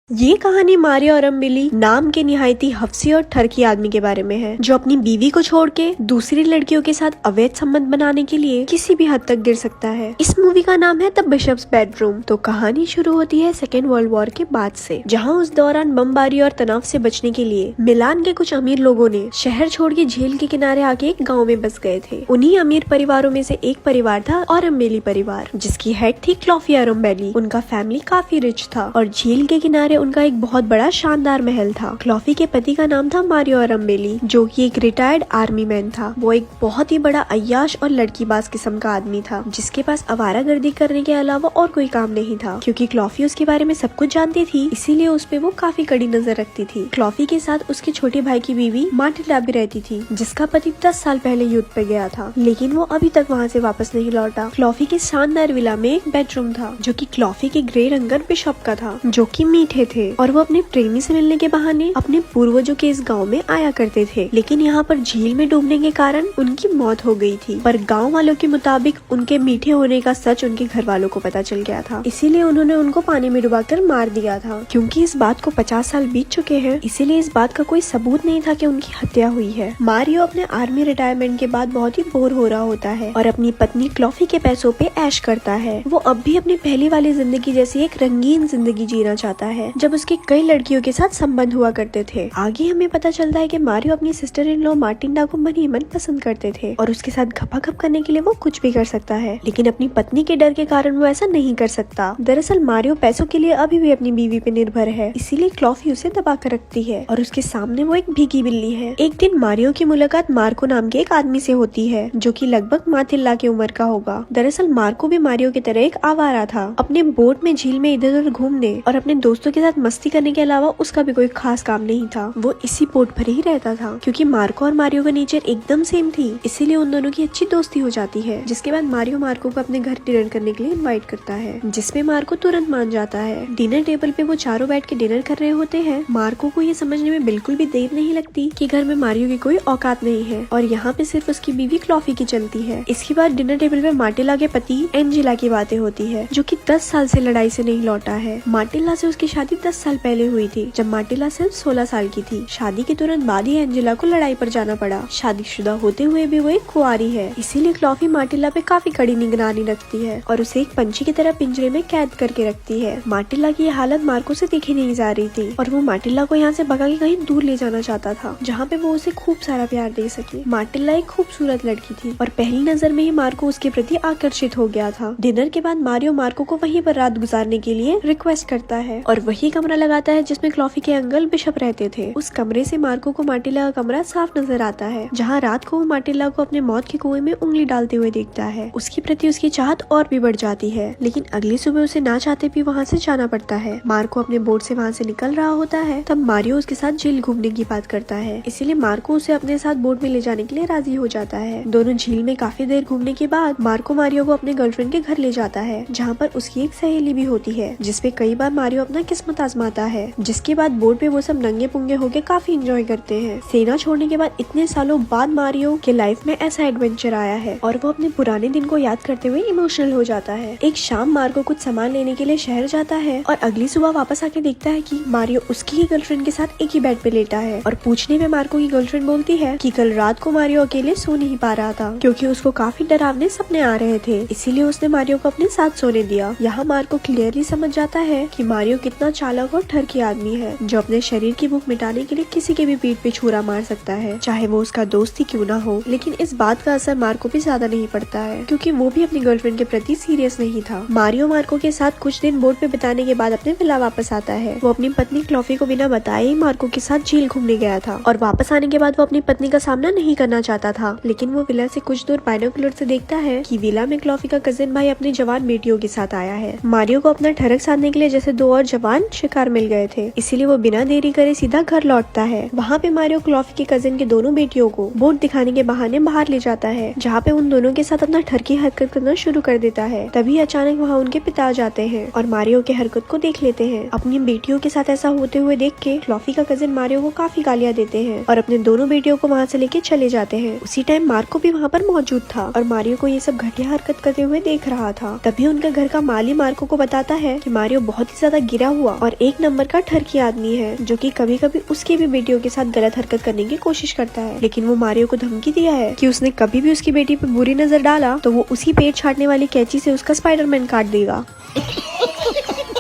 ये कहानी मारियो और मिली नाम के निहायती हफ्सी और ठरकी आदमी के बारे में है, जो अपनी बीवी को छोड़ के दूसरी लड़कियों के साथ अवैध संबंध बनाने के लिए किसी भी हद तक गिर सकता है। इस मूवी का नाम है द बिशप्स बेडरूम। तो कहानी शुरू होती है सेकेंड वर्ल्ड वॉर के बाद से, जहाँ उस दौरान बमबारी और तनाव से बचने के लिए मिलान के कुछ अमीर लोगों ने शहर छोड़ के झील के किनारे आके एक गाँव में बस गए थे। उन्हीं अमीर परिवारों में से एक परिवार था अरम्बेली परिवार, जिसकी हेड थी क्लॉफी अरम्बेली। उनका फैमिली काफी रिच था और झील के किनारे उनका एक बहुत बड़ा शानदार महल था। क्लॉफी के पति का नाम था मारियो अरम्बेली, जो कि एक रिटायर्ड आर्मी मैन था। वो एक बहुत ही बड़ा अय्याश और लड़कीबाज किस्म का आदमी था, जिसके पास आवारागर्दी करने के अलावा और कोई काम नहीं था। क्योंकि क्लॉफी उसके बारे में सब कुछ जानती थी, इसीलिए उस पे वो काफी कड़ी नजर रखती थी। क्लॉफी के साथ उसके छोटे भाई की बीवी माटिल्डा भी रहती थी, जिसका पति 10 साल पहले युद्ध पे गया था, लेकिन वो अभी तक वहाँ से वापस नहीं लौटा। क्लॉफी के शानदार विला में एक बेडरूम था, जो कि क्लॉफी के ग्रे रंगर बिशप का था, जो कि मीठे थे और वो अपने प्रेमी से मिलने के बहाने अपने पूर्वजों के इस गांव में आया करते थे। लेकिन यहाँ पर झील में डूबने के कारण उनकी मौत हो गई थी। पर गांव वालों के मुताबिक उनके मीठे होने का सच उनके घर वालों को पता चल गया था, इसीलिए उन्होंने उनको पानी में डुबाकर मार दिया था। क्योंकि इस बात को 50 साल बीत चुके हैं, इसीलिए इस बात का कोई सबूत नहीं था कि उनकी हत्या हुई है। मारियो अपने आर्मी रिटायरमेंट के बाद बहुत ही बोर हो रहा होता है और अपनी पत्नी क्लॉफी के पैसों पे ऐश करता है। वो अब भी अपनी पहली वाली जिंदगी जैसी एक रंगीन जिंदगी जीना चाहता है, जब उसके कई लड़कियों के साथ संबंध हुआ करते थे। आगे हमें पता चलता है कि मारियो अपनी सिस्टर इन लॉ मार्टिंडा को मन ही मन पसंद करते थे और उसके साथ घपाघप करने के लिए वो कुछ भी कर सकता है, लेकिन अपनी पत्नी के डर के कारण वो ऐसा नहीं कर सकता। दरअसल मारियो पैसों के लिए अभी भी अपनी बीवी पे निर्भर है, इसीलिए क्लॉफी उसे दबा कर रखती है और उसके सामने वो एक भीगी बिल्ली है। एक दिन मारियो की मुलाकात मार्को नाम के एक आदमी से होती है, जो कि लगभग माथिल्ला की उम्र का होगा। दरअसल मार्को भी मारियो की तरह एक आवारा था, अपने बोट में झील में इधर उधर घूमने और अपने दोस्तों के साथ मस्ती करने के अलावा उसका भी कोई खास काम नहीं था। वो इसी बोट पर ही रहता था। क्योंकि मार्को और मारियो का नेचर एकदम सेम थी, इसीलिए उन दोनों की अच्छी दोस्ती हो जाती है। जिसके बाद मारियो मार्को को अपने घर डिनर करने के लिए इनवाइट करता है, जिसमें मार्को तुरंत मान जाता है। डिनर टेबल पे वो चारों बैठ के डिनर कर रहे होते हैं। मार्को को ये समझने में बिल्कुल भी देर नहीं लगती कि घर में मारियो की कोई औकात नहीं है और यहाँ पे सिर्फ उसकी बीवी क्लॉफी की चलती है। इसके बाद डिनर टेबल पे मार्टिला के पति एंजेला की बातें होती है, जो कि 10 साल से लड़ाई से नहीं लौटा है। मार्टिला से उसकी शादी 10 साल पहले हुई थी, जब मार्टिला सिर्फ 16 साल की थी। शादी के तुरंत बाद ही एंजेला को लड़ाई पर जाना पड़ा। शादीशुदा होते हुए भी वो एक कुंवारी है, इसीलिए क्लॉफी मार्टिला पे काफी कड़ी निगरानी रखती है और उसे एक पंछी की तरह पिंजरे में कैद करके रखती है। मार्टिला की हालत मार्को से देखी नहीं जा रही थी और वो मार्टिला को यहाँ से भगा के कहीं दूर ले जाना चाहता था, जहाँ पे वो उसे खूब सारा प्यार दे सके। मार्टिला एक खूबसूरत लड़की थी और पहली नजर में ही मार्को उसके प्रति आकर्षित हो गया था। डिनर के बाद मारियो मार्को को वहीं पर रात गुजारने के लिए रिक्वेस्ट करता है और वही कमरा लगाता है जिसमें क्लॉफी के अंकल बिशप रहते थे। उस कमरे से मार्को को मार्टिला का कमरा साफ नजर आता है, जहाँ रात को वो मार्टिला को अपने मौत के कुएं में उंगली डालते हुए देखता है। उसके प्रति उसकी चाहत और भी बढ़ जाती है, लेकिन अगली सुबह उसे ना चाहते भी वहाँ से जाना पड़ता है। मार्को अपने बोट से वहाँ से निकल रहा होता है, तब मारियो उसके साथ झील घूमने की बात करता है, इसीलिए मार्को उसे अपने साथ बोट में ले जाने के लिए राजी हो जाता है। दोनों झील में काफी देर घूमने के बाद मार्को मारियो को अपने गर्लफ्रेंड के घर ले जाता है, जहाँ पर उसकी एक सहेली भी होती है, जिसपे कई बार मारियो अपना किस्मत आजमाता है। जिसके बाद बोट पे वो सब नंगे पुंगे होके काफी एंजॉय करते हैं। सेना छोड़ने के बाद इतने सालों बाद मारियो के लाइफ में ऐसा एडवेंचर आया है और वो अपने पुराने दिन को याद करते हुए इमोशनल हो जाता है। एक शाम मार्को कुछ सामान लेने के लिए शहर जाता है और अगली सुबह वापस आके देखता है कि मारियो उसकी ही गर्लफ्रेंड के साथ एक ही बेड पे लेटा है। और पूछने में मार्को की गर्लफ्रेंड बोलती है कि कल रात को मारियो अकेले सो नहीं पा रहा था, क्योंकि उसको काफी डरावने सपने आ रहे थे, इसीलिए उसने मारियो को अपने साथ सोने दिया। यहाँ मार्को क्लियरली समझ जाता है कि मारियो कितना चालाक और ठरकी आदमी है, जो अपने शरीर की भूख मिटाने के लिए किसी के भी पीठ पे छुरा मार सकता है, चाहे वो उसका दोस्त ही क्यों ना हो। लेकिन इस बात का असर मार्को पे ज्यादा नहीं पड़ता है, क्योंकि वो भी अपनी गर्लफ्रेंड के प्रति सीरियस नहीं था। मारियो मार्को के साथ कुछ दिन बोट पे बिताने के बाद अपने विला वापस आता है। वो अपनी पत्नी क्लॉफी को बिना बताए ही मार्को के साथ झील घूमने गया था और वापस आने के बाद वो अपनी पत्नी का सामना नहीं करना चाहता था, लेकिन वो विला से कुछ दूर बाइनोकुलर से देखता है कि विला में क्लॉफी का कजिन भाई अपनी जवान बेटियों के साथ आया है। मारियो को अपना ठरक साधने के लिए जैसे 2 और जवान शिकार मिल गए थे, इसीलिए वो बिना देरी करे सीधा घर लौटता है। वहाँ पे मारियो क्लॉफी के कजिन के दोनों बेटियों को बोट दिखाने के बहाने बाहर ले जाता है, जहाँ पे उन दोनों के साथ अपना ठरकी हरकत करना शुरू कर देता है। तभी अचानक वहाँ उनके पिता आ जाते हैं और मारियो के हरकत को देख लेते हैं। अपनी बेटियों के साथ ऐसा होते हुए देख के क्लॉफी का कजिन मारियो को काफी गालियाँ देते हैं और अपने दोनों बेटियों को वहाँ से लेके चले जाते हैं। उसी टाइम मार्को भी वहाँ पर मौजूद था और मारियो को ये सब घटिया हरकत करते हुए देख रहा था। तभी उनका घर का माली मार्को को बताता है कि मारियो बहुत ही ज्यादा गिरा हुआ और एक नंबर का ठरकी आदमी है जो कि कभी कभी उसकी भी बेटियों के साथ गलत हरकत करने की कोशिश करता है, लेकिन वो मारियो को धमकी दिया है कि उसने कभी भी उसकी बेटी पर बुरी नजर डाला तो वो उसी पेट छाटने वाली कैंची से उसका स्पाइडरमैन काट देगा।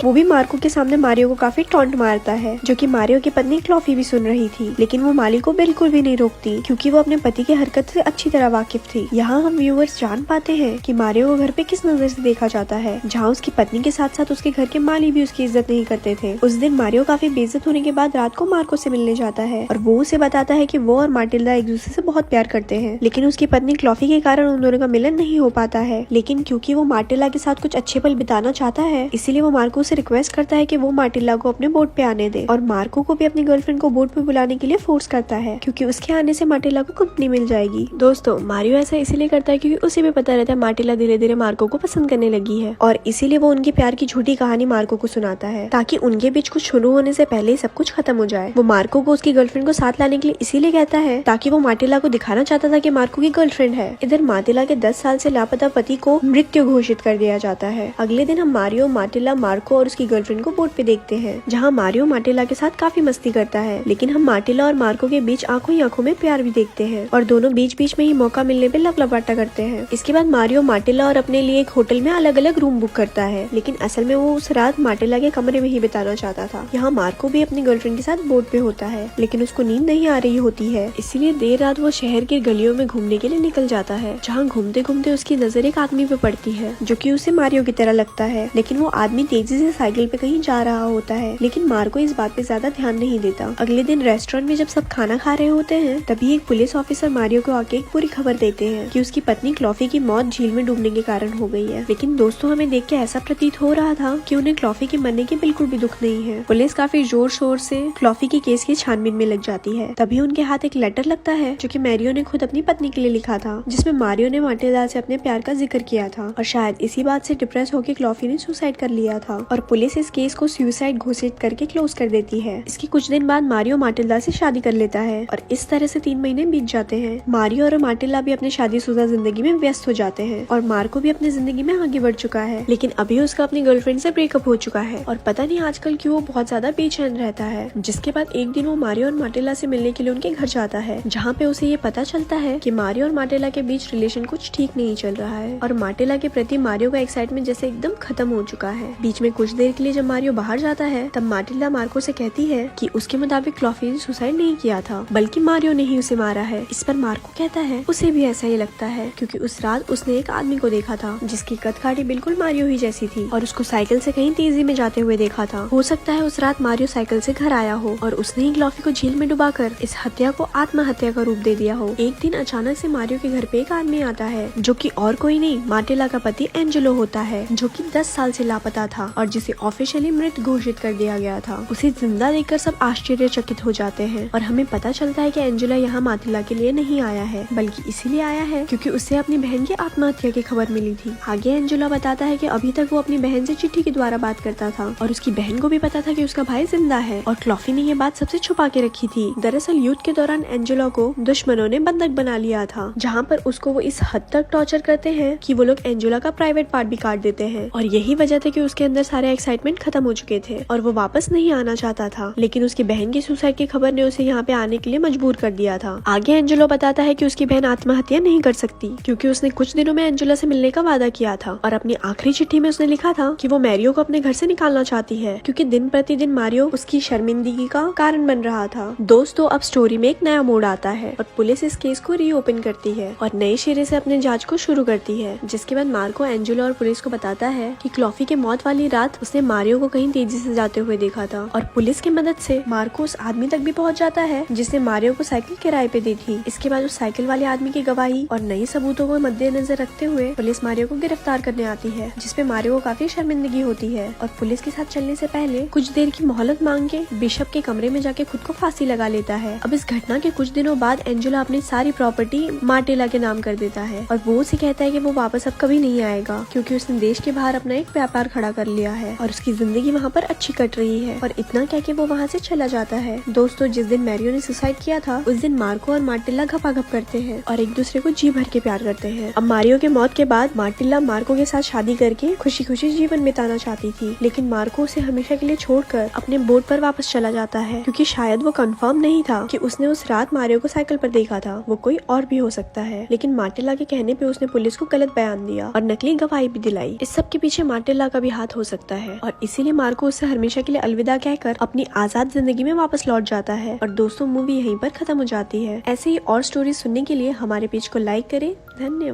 वो भी मार्को के सामने मारियो को काफी टॉन्ट मारता है, जो कि मारियो की पत्नी क्लॉफी भी सुन रही थी, लेकिन वो माली को बिल्कुल भी नहीं रोकती क्योंकि वो अपने पति की हरकत से अच्छी तरह वाकिफ थी। यहाँ हम व्यूअर्स जान पाते हैं कि मारियो को घर पे किस नजर से देखा जाता है, जहाँ उसकी पत्नी के साथ साथ उसके घर के माली भी उसकी इज्जत नहीं करते थे। उस दिन मारियो काफी बेइज्जत होने के बाद रात को मार्को से मिलने जाता है और वो उसे बताता है कि वो और मार्टिल्डा एक दूसरे से बहुत प्यार करते हैं, लेकिन उसकी पत्नी क्लॉफी के कारण उन दोनों का मिलन नहीं हो पाता है। लेकिन क्योंकि वो मार्टिल्डा के साथ कुछ अच्छे पल बिताना चाहता है, इसीलिए वो मार्को से रिक्वेस्ट करता है कि वो मार्टिल्डा को अपने बोट पे आने दे और मार्को को भी अपनी गर्लफ्रेंड को बोट पे बुलाने के लिए फोर्स करता है क्योंकि उसके आने से मार्टिल्डा को कंपनी मिल जाएगी। दोस्तों, मारियो ऐसा इसीलिए करता है क्योंकि उसे भी पता रहता है मार्टिल्डा धीरे धीरे मार्को को पसंद करने लगी है और इसीलिए वो उनकी प्यार की झूठी कहानी मार्को को सुनाता है ताकि उनके बीच कुछ शुरू होने से पहले ही सब कुछ खत्म हो जाए। वो मार्को को उसकी गर्लफ्रेंड को साथ लाने के लिए इसीलिए कहता है ताकि वो मार्टिल्डा को दिखाना चाहता था कि मार्को की गर्लफ्रेंड है। इधर मार्टिल्डा के 10 साल से लापता पति को मृत्यु घोषित कर दिया जाता है। अगले दिन हम मारियो, मार्टिल्डा, मार्को और उसकी गर्लफ्रेंड को बोट पे देखते हैं, जहाँ मारियो मार्टिल्डा के साथ काफी मस्ती करता है, लेकिन हम मार्टिल्डा और मार्को के बीच आंखों ही आंखों में प्यार भी देखते हैं और दोनों बीच बीच में ही मौका मिलने पे लपलपाटा करते हैं। इसके बाद मारियो मार्टिल्डा और अपने लिए एक होटल में अलग अलग रूम बुक करता है, लेकिन असल में वो उस रात मार्टिल्डा के कमरे में ही बिताना चाहता था। यहाँ मार्को भी अपनी गर्लफ्रेंड के साथ बोट पे होता है, लेकिन उसको नींद नहीं आ रही होती है, इसीलिए देर रात वो शहर के गलियों में घूमने के लिए निकल जाता है, जहाँ घूमते घूमते उसकी नजर एक आदमी पे पड़ती है जो कि उसे मारियो की तरह लगता है, लेकिन वो आदमी तेजी से साइकिल पे कहीं जा रहा होता है, लेकिन मार्को इस बात पे ज्यादा ध्यान नहीं देता। अगले दिन रेस्टोरेंट में जब सब खाना खा रहे होते हैं, तभी एक पुलिस ऑफिसर मारियो को आके एक पूरी खबर देते हैं कि उसकी पत्नी क्लॉफी की मौत झील में डूबने के कारण हो गई है। लेकिन दोस्तों, हमें देख के ऐसा प्रतीत हो रहा था कि उन्हें क्लॉफी के मरने की बिल्कुल भी दुख नहीं है। पुलिस काफी जोर शोर से क्लॉफी की केस की छानबीन में लग जाती है। तभी उनके हाथ एक लेटर लगता है जो कि मैरियो ने खुद अपनी पत्नी के लिए लिखा था, जिसमें मारियो ने मार्टिल्डा से अपने प्यार का जिक्र किया था और शायद इसी बात से डिप्रेस होकर क्लॉफी ने सुसाइड कर लिया था और पुलिस इस केस को सुसाइड घोषित करके क्लोज कर देती है। इसके कुछ दिन बाद मारियो मार्टिल्डा से शादी कर लेता है और इस तरह से 3 महीने बीत जाते हैं। मारियो और मार्टिल्डा भी अपने शादीशुदा जिंदगी में व्यस्त हो जाते हैं और मार्को भी अपनी जिंदगी में आगे बढ़ चुका है, लेकिन अभी उसका अपनी गर्लफ्रेंड से ब्रेकअप हो चुका है और पता नहीं आजकल क्यों वो बहुत ज्यादा बेचैन रहता है। जिसके बाद एक दिन वो मारियो और मार्टिल्डा से मिलने के लिए उनके घर जाता है, जहाँ पे उसे ये पता चलता है कि मारियो और मार्टिल्डा के बीच रिलेशन कुछ ठीक नहीं चल रहा है और मार्टिल्डा के प्रति मारियो का एक्साइटमेंट जैसे एकदम खत्म हो चुका है। बीच में कुछ देर के लिए जब मारियो बाहर जाता है, तब मार्टिल्डा मार्को से कहती है कि उसके मुताबिक क्लॉफी ने सुसाइड नहीं किया था, बल्कि मारियो ने ही उसे मारा है। इस पर मार्को कहता है उसे भी ऐसा ही लगता है, क्योंकि उस रात उसने एक आदमी को देखा था जिसकी कद काठी बिल्कुल मारियो ही जैसी थी और उसको साइकिल से कहीं तेजी में जाते हुए देखा था। हो सकता है उस रात मारियो साइकिल से घर आया हो और उसने ही क्लॉफी को झील में डुबाकर इस हत्या को आत्महत्या का रूप दे दिया हो। एक दिन अचानक से मारियो के घर पे एक आदमी आता है जो कि और कोई नहीं मार्टिल्डा का पति एंजेलो होता है, जो कि 10 साल से लापता था और जिसे ऑफिशियली मृत घोषित कर दिया गया था। उसे जिंदा देखकर सब आश्चर्यचकित हो जाते हैं और हमें पता चलता है कि एंजेला यहाँ मार्टिल्डा के लिए नहीं आया है, बल्कि इसीलिए आया है क्योंकि उसे अपनी बहन की आत्महत्या की खबर मिली थी। आगे एंजेला बताता है कि अभी तक वो अपनी बहन से चिट्ठी के द्वारा बात करता था और उसकी बहन को भी पता था कि उसका भाई जिंदा है और क्लॉफी ने ये बात सबसे छुपा के रखी थी। दरअसल युद्ध के दौरान एंजेला को दुश्मनों ने बंधक बना लिया था, जहाँ पर उसको वो इस हद तक टॉर्चर करते हैं कि वो लोग एंजेला का प्राइवेट पार्ट भी काट देते हैं और यही वजह थी कि उसके अंदर सारे एक्साइटमेंट खत्म हो चुके थे और वो वापस नहीं आना चाहता था, लेकिन उसकी बहन की सुसाइड की खबर ने उसे यहाँ पे आने के लिए मजबूर कर दिया था। आगे एंजेलो बताता है कि उसकी बहन आत्महत्या नहीं कर सकती क्योंकि उसने कुछ दिनों में एंजेला से मिलने का वादा किया था और अपनी आखिरी चिट्ठी में उसने लिखा था कि वो मैरियो को अपने घर से निकालना चाहती है क्योंकि दिन प्रतिदिन मारियो उसकी शर्मिंदगी का कारण बन रहा था। दोस्तों, अब स्टोरी में एक नया मोड़ आता है और पुलिस इस केस को रीओपन करती है और नए सिरे से अपने जांच को शुरू करती है, जिसके बाद मार्को एंजेलो और पुलिस को बताता है कि क्लॉफी के मौत वाली रात उसने मारियो को कहीं तेजी से जाते हुए देखा था और पुलिस की मदद से मार्को उस आदमी तक भी पहुंच जाता है जिसने मारियो को साइकिल किराए पे दी थी। इसके बाद उस साइकिल वाले आदमी की गवाही और नई सबूतों को मद्देनजर रखते हुए पुलिस मारियो को गिरफ्तार करने आती है, जिसपे मारियो को काफी शर्मिंदगी होती है और पुलिस के साथ चलने से पहले कुछ देर की मोहलत मांग के बिशप के कमरे में जाके खुद को फांसी लगा लेता है। अब इस घटना के कुछ दिनों बाद एंजेला अपनी सारी प्रॉपर्टी मार्टिल्डा के नाम कर देता है और वो उसे कहता है कि वो वापस अब कभी नहीं आएगा क्योंकि उसने देश के बाहर अपना एक व्यापार खड़ा कर लिया है। है और उसकी जिंदगी वहाँ पर अच्छी कट रही है। और इतना क्या कि वो वहाँ से चला जाता है। दोस्तों, जिस दिन मैरियो ने सुसाइड किया था उस दिन मार्को और मार्टिला घपाघप करते हैं और एक दूसरे को जी भर के प्यार करते हैं। अब मारियो के मौत के बाद मार्टिला मार्को के साथ शादी करके खुशी खुशी जीवन बिताना चाहती थी, लेकिन मार्को उसे हमेशा के लिए छोड़कर अपने बोट पर वापस चला जाता है, क्योंकि शायद वो कंफर्म नहीं था कि उसने उस रात मारियो को साइकिल पर देखा था, वो कोई और भी हो सकता है। लेकिन मार्टिला के कहने पे उसने पुलिस को गलत बयान दिया और नकली गवाही भी दिलाई। इस सब के पीछे मार्टिला का भी हाथ हो सकता है और इसीलिए मार्को उससे हमेशा के लिए अलविदा कहकर अपनी आजाद जिंदगी में वापस लौट जाता है। और दोस्तों, मूवी यहीं पर खत्म हो जाती है। ऐसे ही और स्टोरी सुनने के लिए हमारे पेज को लाइक करें। धन्यवाद।